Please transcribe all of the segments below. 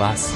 bebas.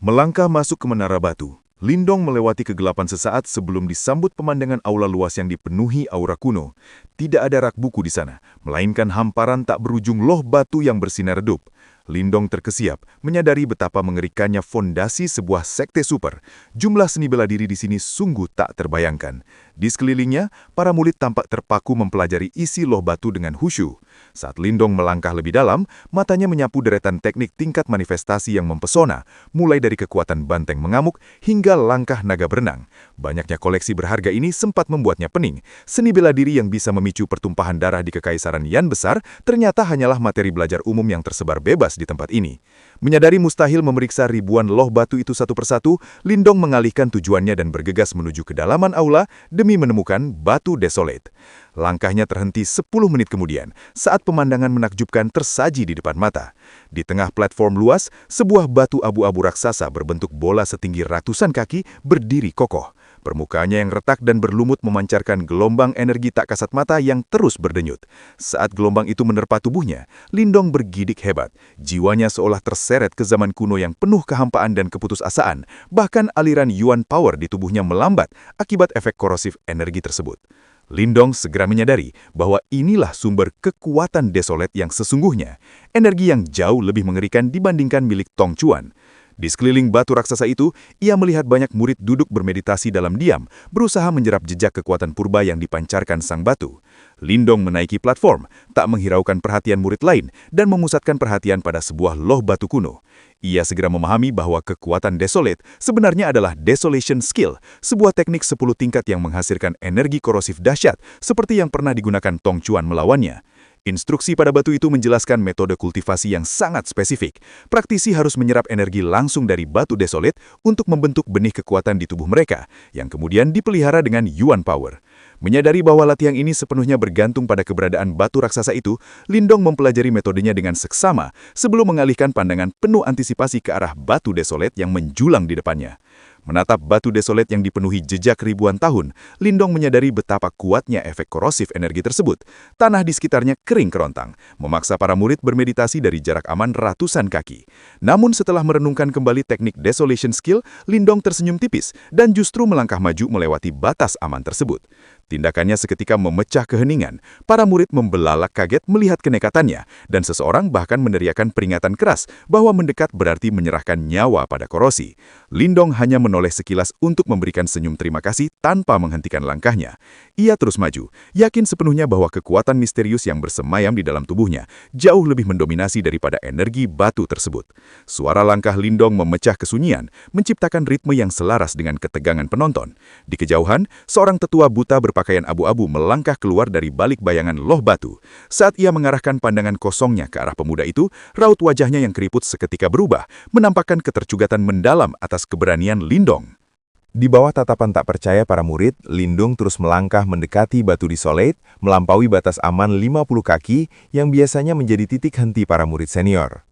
Melangkah masuk ke Menara Batu, Lindong melewati kegelapan sesaat sebelum disambut pemandangan aula luas yang dipenuhi aura kuno. Tidak ada rak buku di sana, melainkan hamparan tak berujung loh batu yang bersinar redup. Lindong terkesiap, menyadari betapa mengerikannya fondasi sebuah sekte super. Jumlah seni bela diri di sini sungguh tak terbayangkan. Di sekelilingnya, para murid tampak terpaku mempelajari isi loh batu dengan khusyuk. Saat Lindong melangkah lebih dalam, matanya menyapu deretan teknik tingkat manifestasi yang mempesona, mulai dari kekuatan banteng mengamuk hingga langkah naga berenang. Banyaknya koleksi berharga ini sempat membuatnya pening. Seni bela diri yang bisa memicu pertumpahan darah di Kekaisaran Yan besar ternyata hanyalah materi belajar umum yang tersebar bebas di tempat ini. Menyadari mustahil memeriksa ribuan loh batu itu satu persatu, Lindong mengalihkan tujuannya dan bergegas menuju kedalaman aula demi menemukan batu desolate. Langkahnya terhenti 10 menit kemudian saat pemandangan menakjubkan tersaji di depan mata. Di tengah platform luas, sebuah batu abu-abu raksasa berbentuk bola setinggi ratusan kaki berdiri kokoh. Permukaannya yang retak dan berlumut memancarkan gelombang energi tak kasat mata yang terus berdenyut. Saat gelombang itu menerpa tubuhnya, Lindong bergidik hebat. Jiwanya seolah terseret ke zaman kuno yang penuh kehampaan dan keputusasaan. Bahkan aliran Yuan Power di tubuhnya melambat akibat efek korosif energi tersebut. Lindong segera menyadari bahwa inilah sumber kekuatan desolate yang sesungguhnya. Energi yang jauh lebih mengerikan dibandingkan milik Tong Chuan. Di sekeliling batu raksasa itu, ia melihat banyak murid duduk bermeditasi dalam diam, berusaha menjerap jejak kekuatan purba yang dipancarkan sang batu. Lindong menaiki platform, tak menghiraukan perhatian murid lain, dan memusatkan perhatian pada sebuah loh batu kuno. Ia segera memahami bahwa kekuatan desolate sebenarnya adalah desolation skill, sebuah teknik 10 tingkat yang menghasilkan energi korosif dahsyat, seperti yang pernah digunakan Tong Chuan melawannya. Instruksi pada batu itu menjelaskan metode kultivasi yang sangat spesifik. Praktisi harus menyerap energi langsung dari batu desolate untuk membentuk benih kekuatan di tubuh mereka, yang kemudian dipelihara dengan Yuan Power. Menyadari bahwa latihan ini sepenuhnya bergantung pada keberadaan batu raksasa itu, Lindong mempelajari metodenya dengan seksama sebelum mengalihkan pandangan penuh antisipasi ke arah batu desolate yang menjulang di depannya. Menatap batu desolate yang dipenuhi jejak ribuan tahun, Lindong menyadari betapa kuatnya efek korosif energi tersebut. Tanah di sekitarnya kering kerontang, memaksa para murid bermeditasi dari jarak aman ratusan kaki. Namun setelah merenungkan kembali teknik desolation skill, Lindong tersenyum tipis dan justru melangkah maju melewati batas aman tersebut. Tindakannya seketika memecah keheningan. Para murid membelalak kaget melihat kenekatannya, dan seseorang bahkan meneriakkan peringatan keras bahwa mendekat berarti menyerahkan nyawa pada korosi. Lindong hanya menoleh sekilas untuk memberikan senyum terima kasih tanpa menghentikan langkahnya. Ia terus maju, yakin sepenuhnya bahwa kekuatan misterius yang bersemayam di dalam tubuhnya jauh lebih mendominasi daripada energi batu tersebut. Suara langkah Lindong memecah kesunyian, menciptakan ritme yang selaras dengan ketegangan penonton. Di kejauhan, seorang tetua buta berpakaian abu-abu melangkah keluar dari balik bayangan loh batu. Saat ia mengarahkan pandangan kosongnya ke arah pemuda itu, raut wajahnya yang keriput seketika berubah, menampakkan ketercugatan mendalam atas keberanian Lindong. Di bawah tatapan tak percaya para murid, Lindong terus melangkah mendekati batu desolate, melampaui batas aman 50 kaki yang biasanya menjadi titik henti para murid senior.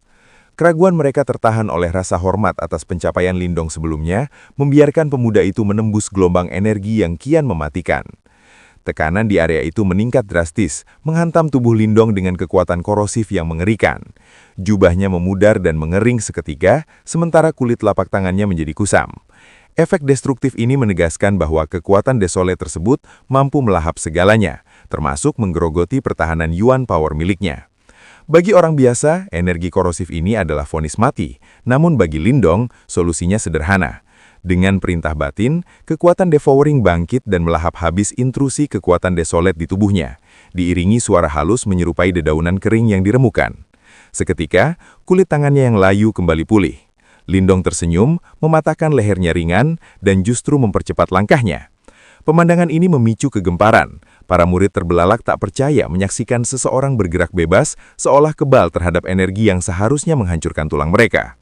Keraguan mereka tertahan oleh rasa hormat atas pencapaian Lindong sebelumnya, membiarkan pemuda itu menembus gelombang energi yang kian mematikan. Tekanan di area itu meningkat drastis, menghantam tubuh Lindong dengan kekuatan korosif yang mengerikan. Jubahnya memudar dan mengering seketika, sementara kulit lapak tangannya menjadi kusam. Efek destruktif ini menegaskan bahwa kekuatan desolate tersebut mampu melahap segalanya, termasuk menggerogoti pertahanan Yuan Power miliknya. Bagi orang biasa, energi korosif ini adalah vonis mati, namun bagi Lindong, solusinya sederhana. Dengan perintah batin, kekuatan devouring bangkit dan melahap habis intrusi kekuatan desolate di tubuhnya, diiringi suara halus menyerupai dedaunan kering yang diremukan. Seketika, kulit tangannya yang layu kembali pulih. Lindong tersenyum, mematahkan lehernya ringan, dan justru mempercepat langkahnya. Pemandangan ini memicu kegemparan. Para murid terbelalak tak percaya menyaksikan seseorang bergerak bebas, seolah kebal terhadap energi yang seharusnya menghancurkan tulang mereka.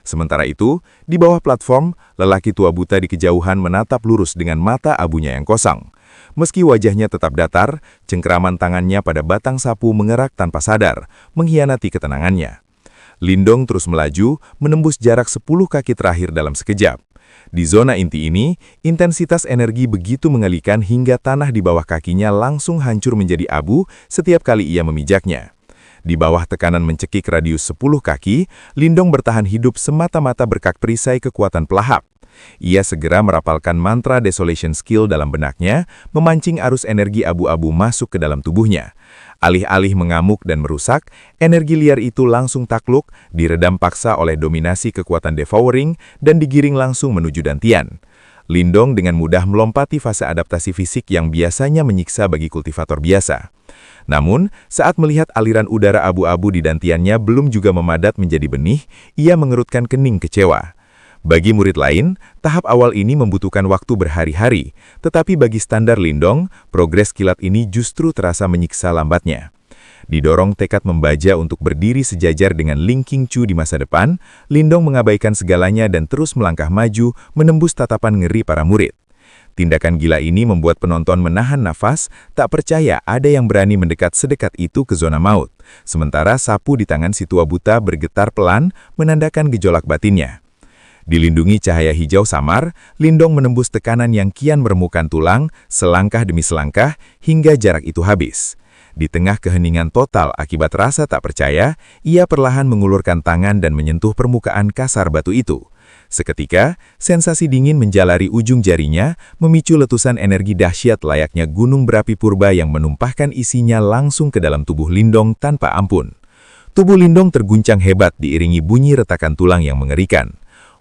Sementara itu, di bawah platform, lelaki tua buta di kejauhan menatap lurus dengan mata abunya yang kosong. Meski wajahnya tetap datar, cengkeraman tangannya pada batang sapu mengerak tanpa sadar, mengkhianati ketenangannya. Lindong terus melaju, menembus jarak 10 kaki terakhir dalam sekejap. Di zona inti ini, intensitas energi begitu mengelikan hingga tanah di bawah kakinya langsung hancur menjadi abu setiap kali ia memijaknya. Di bawah tekanan mencekik radius 10 kaki, Lindong bertahan hidup semata-mata berkat perisai kekuatan pelahap. Ia segera merapalkan mantra Desolation Skill dalam benaknya, memancing arus energi abu-abu masuk ke dalam tubuhnya. Alih-alih mengamuk dan merusak, energi liar itu langsung takluk, diredam paksa oleh dominasi kekuatan devouring, dan digiring langsung menuju dantian. Lindong dengan mudah melompati fase adaptasi fisik yang biasanya menyiksa bagi kultivator biasa. Namun, saat melihat aliran udara abu-abu di dantiannya belum juga memadat menjadi benih, ia mengerutkan kening kecewa. Bagi murid lain, tahap awal ini membutuhkan waktu berhari-hari, tetapi bagi standar Lindong, progres kilat ini justru terasa menyiksa lambatnya. Didorong tekad membaja untuk berdiri sejajar dengan Ling Qingchu di masa depan, Lindong mengabaikan segalanya dan terus melangkah maju, menembus tatapan ngeri para murid. Tindakan gila ini membuat penonton menahan nafas, tak percaya ada yang berani mendekat sedekat itu ke zona maut. Sementara sapu di tangan si tua buta bergetar pelan, menandakan gejolak batinnya. Dilindungi cahaya hijau samar, Lindong menembus tekanan yang kian meremukkan tulang, selangkah demi selangkah, hingga jarak itu habis. Di tengah keheningan total akibat rasa tak percaya, ia perlahan mengulurkan tangan dan menyentuh permukaan kasar batu itu. Seketika, sensasi dingin menjalari ujung jarinya, memicu letusan energi dahsyat layaknya gunung berapi purba yang menumpahkan isinya langsung ke dalam tubuh Lindong tanpa ampun. Tubuh Lindong terguncang hebat diiringi bunyi retakan tulang yang mengerikan.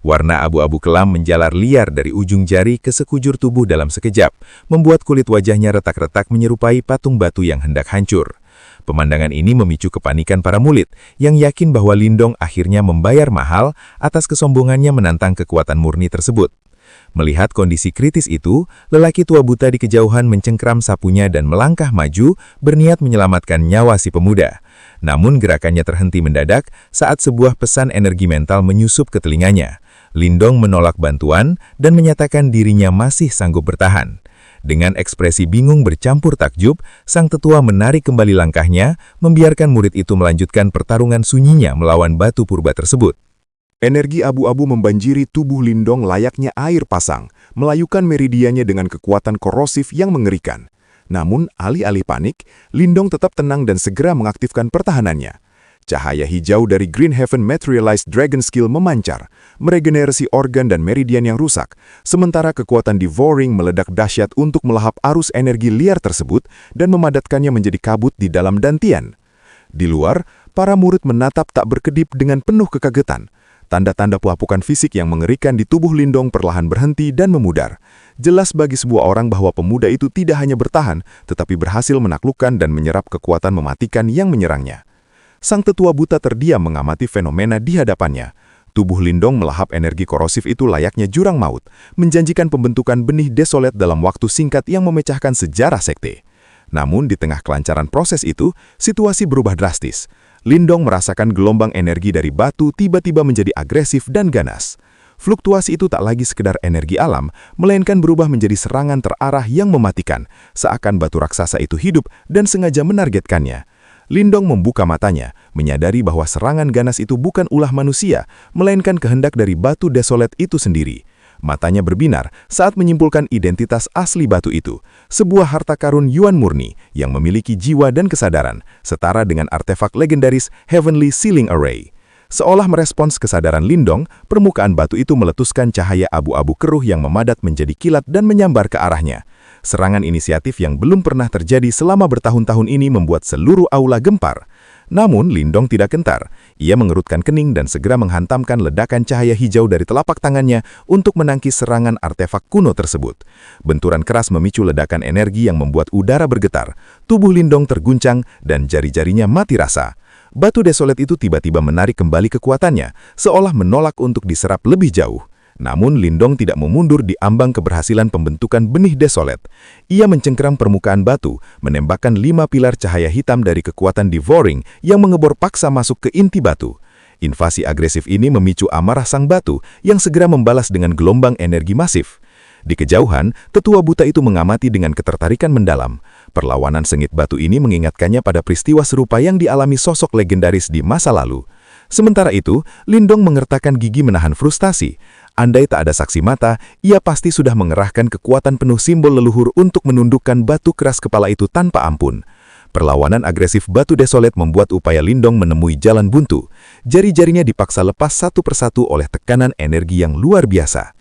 Warna abu-abu kelam menjalar liar dari ujung jari ke sekujur tubuh dalam sekejap, membuat kulit wajahnya retak-retak menyerupai patung batu yang hendak hancur. Pemandangan ini memicu kepanikan para murid, yang yakin bahwa Lindong akhirnya membayar mahal atas kesombongannya menantang kekuatan murni tersebut. Melihat kondisi kritis itu, lelaki tua buta di kejauhan mencengkram sapunya dan melangkah maju, berniat menyelamatkan nyawa si pemuda. Namun gerakannya terhenti mendadak saat sebuah pesan energi mental menyusup ke telinganya. Lindong menolak bantuan dan menyatakan dirinya masih sanggup bertahan. Dengan ekspresi bingung bercampur takjub, sang tetua menarik kembali langkahnya, membiarkan murid itu melanjutkan pertarungan sunyinya melawan batu purba tersebut. Energi abu-abu membanjiri tubuh Lindong layaknya air pasang, melayukan meridiannya dengan kekuatan korosif yang mengerikan. Namun, alih-alih panik, Lindong tetap tenang dan segera mengaktifkan pertahanannya. Cahaya hijau dari Green Heaven Materialized Dragon Skill memancar, meregenerasi organ dan meridian yang rusak, sementara kekuatan Devouring meledak dahsyat untuk melahap arus energi liar tersebut dan memadatkannya menjadi kabut di dalam dantian. Di luar, para murid menatap tak berkedip dengan penuh kekagetan. Tanda-tanda pelapukan fisik yang mengerikan di tubuh Lindong perlahan berhenti dan memudar. Jelas bagi sebuah orang bahwa pemuda itu tidak hanya bertahan, tetapi berhasil menaklukkan dan menyerap kekuatan mematikan yang menyerangnya. Sang tetua buta terdiam mengamati fenomena di hadapannya. Tubuh Lindong melahap energi korosif itu layaknya jurang maut, menjanjikan pembentukan benih desolet dalam waktu singkat yang memecahkan sejarah sekte. Namun di tengah kelancaran proses itu, situasi berubah drastis. Lindong merasakan gelombang energi dari batu tiba-tiba menjadi agresif dan ganas. Fluktuasi itu tak lagi sekedar energi alam, melainkan berubah menjadi serangan terarah yang mematikan, seakan batu raksasa itu hidup dan sengaja menargetkannya. Lindong membuka matanya, menyadari bahwa serangan ganas itu bukan ulah manusia, melainkan kehendak dari batu desolet itu sendiri. Matanya berbinar saat menyimpulkan identitas asli batu itu, sebuah harta karun Yuan murni yang memiliki jiwa dan kesadaran, setara dengan artefak legendaris Heavenly Sealing Array. Seolah merespons kesadaran Lindong, permukaan batu itu meletuskan cahaya abu-abu keruh yang memadat menjadi kilat dan menyambar ke arahnya. Serangan inisiatif yang belum pernah terjadi selama bertahun-tahun ini membuat seluruh aula gempar. Namun, Lindong tidak gentar. Ia mengerutkan kening dan segera menghantamkan ledakan cahaya hijau dari telapak tangannya untuk menangkis serangan artefak kuno tersebut. Benturan keras memicu ledakan energi yang membuat udara bergetar. Tubuh Lindong terguncang dan jari-jarinya mati rasa. Batu desolet itu tiba-tiba menarik kembali kekuatannya, seolah menolak untuk diserap lebih jauh. Namun Lindong tidak memundur di ambang keberhasilan pembentukan benih desolet. Ia mencengkeram permukaan batu, menembakkan 5 pilar cahaya hitam dari kekuatan Devouring yang mengebor paksa masuk ke inti batu. Invasi agresif ini memicu amarah sang batu yang segera membalas dengan gelombang energi masif. Di kejauhan, tetua buta itu mengamati dengan ketertarikan mendalam. Perlawanan sengit batu ini mengingatkannya pada peristiwa serupa yang dialami sosok legendaris di masa lalu. Sementara itu, Lindong mengertakkan gigi menahan frustasi. Andai tak ada saksi mata, ia pasti sudah mengerahkan kekuatan penuh simbol leluhur untuk menundukkan batu keras kepala itu tanpa ampun. Perlawanan agresif batu desolet membuat upaya Lindong menemui jalan buntu. Jari-jarinya dipaksa lepas satu persatu oleh tekanan energi yang luar biasa.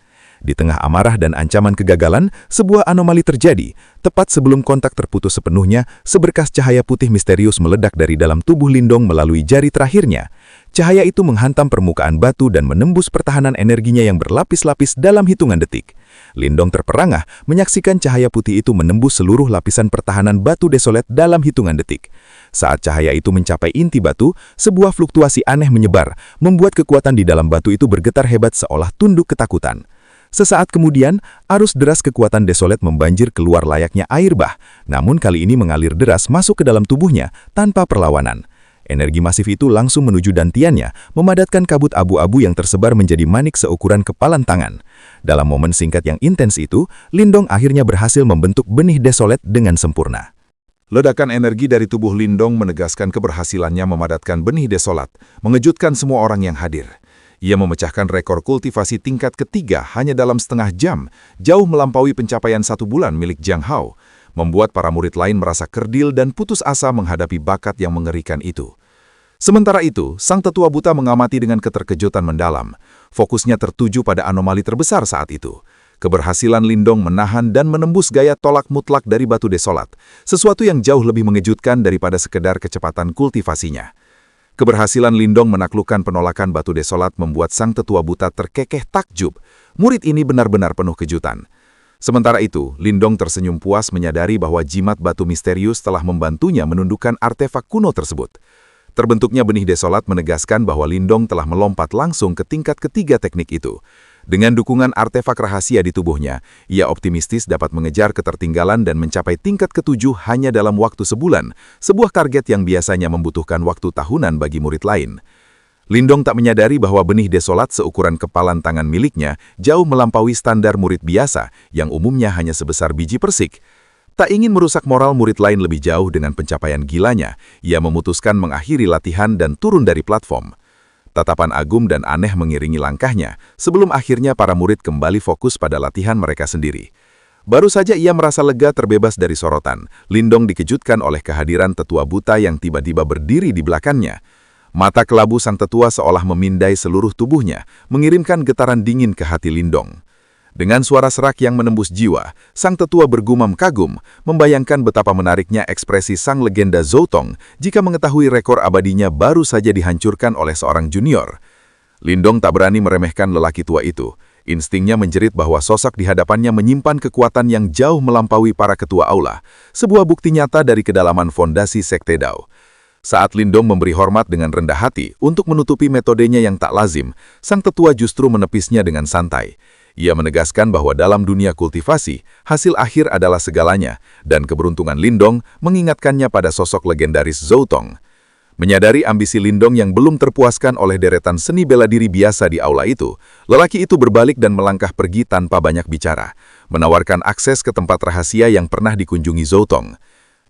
Di tengah amarah dan ancaman kegagalan, sebuah anomali terjadi. Tepat sebelum kontak terputus sepenuhnya, seberkas cahaya putih misterius meledak dari dalam tubuh Lindong melalui jari terakhirnya. Cahaya itu menghantam permukaan batu dan menembus pertahanan energinya yang berlapis-lapis dalam hitungan detik. Lindong terperangah menyaksikan cahaya putih itu menembus seluruh lapisan pertahanan batu desolet dalam hitungan detik. Saat cahaya itu mencapai inti batu, sebuah fluktuasi aneh menyebar, membuat kekuatan di dalam batu itu bergetar hebat seolah tunduk ketakutan. Sesaat kemudian, arus deras kekuatan desolet membanjir keluar layaknya air bah, namun kali ini mengalir deras masuk ke dalam tubuhnya tanpa perlawanan. Energi masif itu langsung menuju dantiannya, memadatkan kabut abu-abu yang tersebar menjadi manik seukuran kepalan tangan. Dalam momen singkat yang intens itu, Lindong akhirnya berhasil membentuk benih desolet dengan sempurna. Ledakan energi dari tubuh Lindong menegaskan keberhasilannya memadatkan benih desolat, mengejutkan semua orang yang hadir. Ia memecahkan rekor kultivasi tingkat ketiga hanya dalam setengah jam, jauh melampaui pencapaian 1 bulan milik Jiang Hao, membuat para murid lain merasa kerdil dan putus asa menghadapi bakat yang mengerikan itu. Sementara itu, sang tetua buta mengamati dengan keterkejutan mendalam. Fokusnya tertuju pada anomali terbesar saat itu. Keberhasilan Lindong menahan dan menembus gaya tolak mutlak dari batu desolat, sesuatu yang jauh lebih mengejutkan daripada sekedar kecepatan kultivasinya. Keberhasilan Lindong menaklukkan penolakan batu desolat membuat sang tetua buta terkekeh takjub. Murid ini benar-benar penuh kejutan. Sementara itu, Lindong tersenyum puas menyadari bahwa jimat batu misterius telah membantunya menundukkan artefak kuno tersebut. Terbentuknya benih desolat menegaskan bahwa Lindong telah melompat langsung ke tingkat ketiga teknik itu. Dengan dukungan artefak rahasia di tubuhnya, ia optimistis dapat mengejar ketertinggalan dan mencapai tingkat ketujuh hanya dalam waktu sebulan, sebuah target yang biasanya membutuhkan waktu tahunan bagi murid lain. Lindong tak menyadari bahwa benih desolat seukuran kepalan tangan miliknya jauh melampaui standar murid biasa yang umumnya hanya sebesar biji persik. Tak ingin merusak moral murid lain lebih jauh dengan pencapaian gilanya, ia memutuskan mengakhiri latihan dan turun dari platform. Tatapan agum dan aneh mengiringi langkahnya, sebelum akhirnya para murid kembali fokus pada latihan mereka sendiri. Baru saja ia merasa lega terbebas dari sorotan, Lindong dikejutkan oleh kehadiran tetua buta yang tiba-tiba berdiri di belakangnya. Mata kelabu sang tetua seolah memindai seluruh tubuhnya, mengirimkan getaran dingin ke hati Lindong. Dengan suara serak yang menembus jiwa, sang tetua bergumam kagum, membayangkan betapa menariknya ekspresi sang legenda Zoutong jika mengetahui rekor abadinya baru saja dihancurkan oleh seorang junior. Lindong tak berani meremehkan lelaki tua itu. Instingnya menjerit bahwa sosok di hadapannya menyimpan kekuatan yang jauh melampaui para ketua aula, sebuah bukti nyata dari kedalaman fondasi Sekte Dao. Saat Lindong memberi hormat dengan rendah hati untuk menutupi metodenya yang tak lazim, sang tetua justru menepisnya dengan santai. Ia menegaskan bahwa dalam dunia kultivasi, hasil akhir adalah segalanya, dan keberuntungan Lindong mengingatkannya pada sosok legendaris Zoutong. Menyadari ambisi Lindong yang belum terpuaskan oleh deretan seni bela diri biasa di aula itu, lelaki itu berbalik dan melangkah pergi tanpa banyak bicara, menawarkan akses ke tempat rahasia yang pernah dikunjungi Zoutong.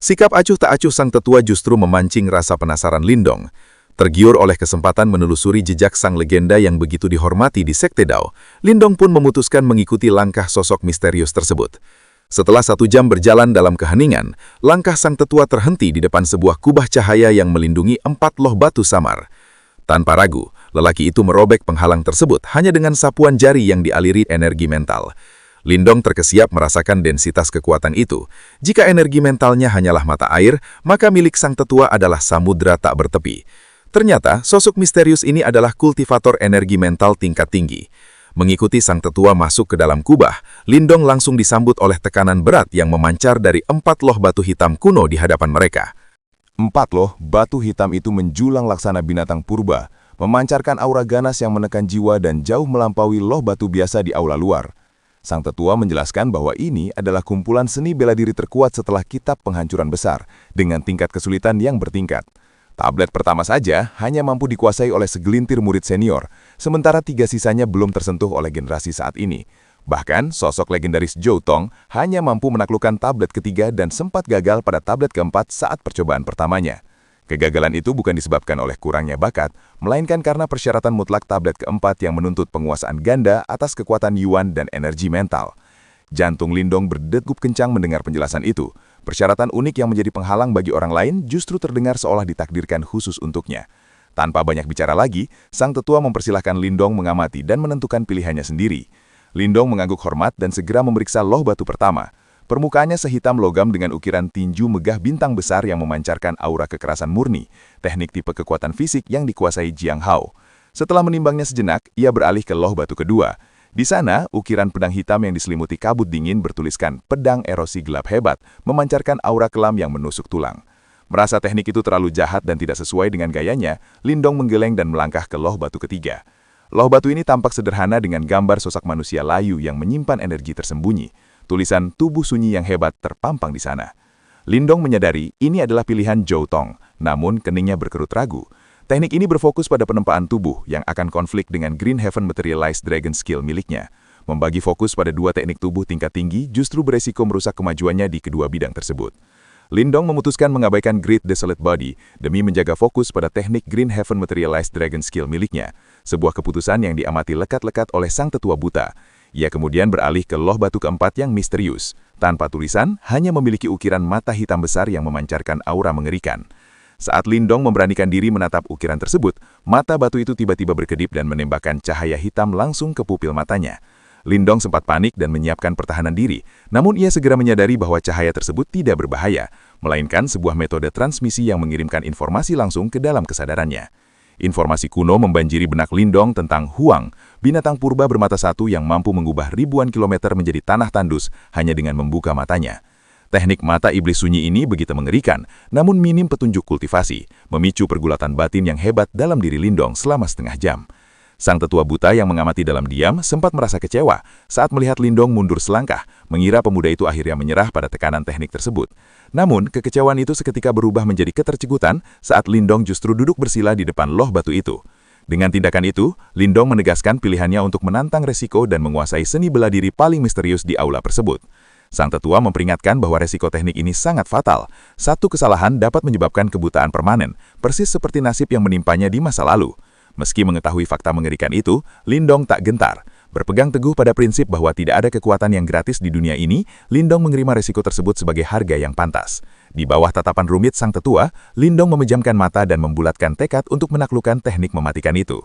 Sikap acuh tak acuh sang tetua justru memancing rasa penasaran Lindong. Tergiur oleh kesempatan menelusuri jejak sang legenda yang begitu dihormati di Sekte Dao, Lindong pun memutuskan mengikuti langkah sosok misterius tersebut. Setelah 1 jam berjalan dalam keheningan, langkah sang tetua terhenti di depan sebuah kubah cahaya yang melindungi 4 loh batu samar. Tanpa ragu, lelaki itu merobek penghalang tersebut hanya dengan sapuan jari yang dialiri energi mental. Lindong terkesiap merasakan densitas kekuatan itu. Jika energi mentalnya hanyalah mata air, maka milik sang tetua adalah samudra tak bertepi. Ternyata, sosok misterius ini adalah kultivator energi mental tingkat tinggi. Mengikuti sang tetua masuk ke dalam kubah, Lindong langsung disambut oleh tekanan berat yang memancar dari 4 loh batu hitam kuno di hadapan mereka. 4 loh batu hitam itu menjulang laksana binatang purba, memancarkan aura ganas yang menekan jiwa dan jauh melampaui loh batu biasa di aula luar. Sang tetua menjelaskan bahwa ini adalah kumpulan seni bela diri terkuat setelah kitab penghancuran besar, dengan tingkat kesulitan yang bertingkat. Tablet pertama saja hanya mampu dikuasai oleh segelintir murid senior, sementara 3 sisanya belum tersentuh oleh generasi saat ini. Bahkan, sosok legendaris Zoutong hanya mampu menaklukkan tablet ketiga dan sempat gagal pada tablet keempat saat percobaan pertamanya. Kegagalan itu bukan disebabkan oleh kurangnya bakat, melainkan karena persyaratan mutlak tablet keempat yang menuntut penguasaan ganda atas kekuatan Yuan dan energi mental. Jantung Lindong berdegup kencang mendengar penjelasan itu. Persyaratan unik yang menjadi penghalang bagi orang lain justru terdengar seolah ditakdirkan khusus untuknya. Tanpa banyak bicara lagi, sang tetua mempersilahkan Lindong mengamati dan menentukan pilihannya sendiri. Lindong mengangguk hormat dan segera memeriksa loh batu pertama. Permukaannya sehitam logam dengan ukiran tinju megah bintang besar yang memancarkan aura kekerasan murni, teknik tipe kekuatan fisik yang dikuasai Jiang Hao. Setelah menimbangnya sejenak, ia beralih ke loh batu kedua. Di sana, ukiran pedang hitam yang diselimuti kabut dingin bertuliskan pedang erosi gelap hebat, memancarkan aura kelam yang menusuk tulang. Merasa teknik itu terlalu jahat dan tidak sesuai dengan gayanya, Lindong menggeleng dan melangkah ke loh batu ketiga. Loh batu ini tampak sederhana dengan gambar sosok manusia layu yang menyimpan energi tersembunyi. Tulisan tubuh sunyi yang hebat terpampang di sana. Lindong menyadari ini adalah pilihan Zhou Tong, namun keningnya berkerut ragu. Teknik ini berfokus pada penempaan tubuh yang akan konflik dengan Green Heaven Materialized Dragon Skill miliknya. Membagi fokus pada dua teknik tubuh tingkat tinggi justru beresiko merusak kemajuannya di kedua bidang tersebut. Lindong memutuskan mengabaikan Great Desolate Body demi menjaga fokus pada teknik Green Heaven Materialized Dragon Skill miliknya, sebuah keputusan yang diamati lekat-lekat oleh sang tetua buta. Ia kemudian beralih ke loh batu keempat yang misterius. Tanpa tulisan, hanya memiliki ukiran mata hitam besar yang memancarkan aura mengerikan. Saat Lindong memberanikan diri menatap ukiran tersebut, mata batu itu tiba-tiba berkedip dan menembakkan cahaya hitam langsung ke pupil matanya. Lindong sempat panik dan menyiapkan pertahanan diri, namun ia segera menyadari bahwa cahaya tersebut tidak berbahaya, melainkan sebuah metode transmisi yang mengirimkan informasi langsung ke dalam kesadarannya. Informasi kuno membanjiri benak Lindong tentang Huang, binatang purba bermata satu yang mampu mengubah ribuan kilometer menjadi tanah tandus hanya dengan membuka matanya. Teknik mata iblis sunyi ini begitu mengerikan, namun minim petunjuk kultivasi, memicu pergulatan batin yang hebat dalam diri Lindong selama setengah jam. Sang tetua buta yang mengamati dalam diam sempat merasa kecewa saat melihat Lindong mundur selangkah, mengira pemuda itu akhirnya menyerah pada tekanan teknik tersebut. Namun, kekecewaan itu seketika berubah menjadi ketercegutan saat Lindong justru duduk bersila di depan loh batu itu. Dengan tindakan itu, Lindong menegaskan pilihannya untuk menantang resiko dan menguasai seni bela diri paling misterius di aula tersebut. Sang tetua memperingatkan bahwa resiko teknik ini sangat fatal. Satu kesalahan dapat menyebabkan kebutaan permanen, persis seperti nasib yang menimpanya di masa lalu. Meski mengetahui fakta mengerikan itu, Lindong tak gentar. Berpegang teguh pada prinsip bahwa tidak ada kekuatan yang gratis di dunia ini, Lindong menerima resiko tersebut sebagai harga yang pantas. Di bawah tatapan rumit sang tetua, Lindong memejamkan mata dan membulatkan tekad untuk menaklukkan teknik mematikan itu.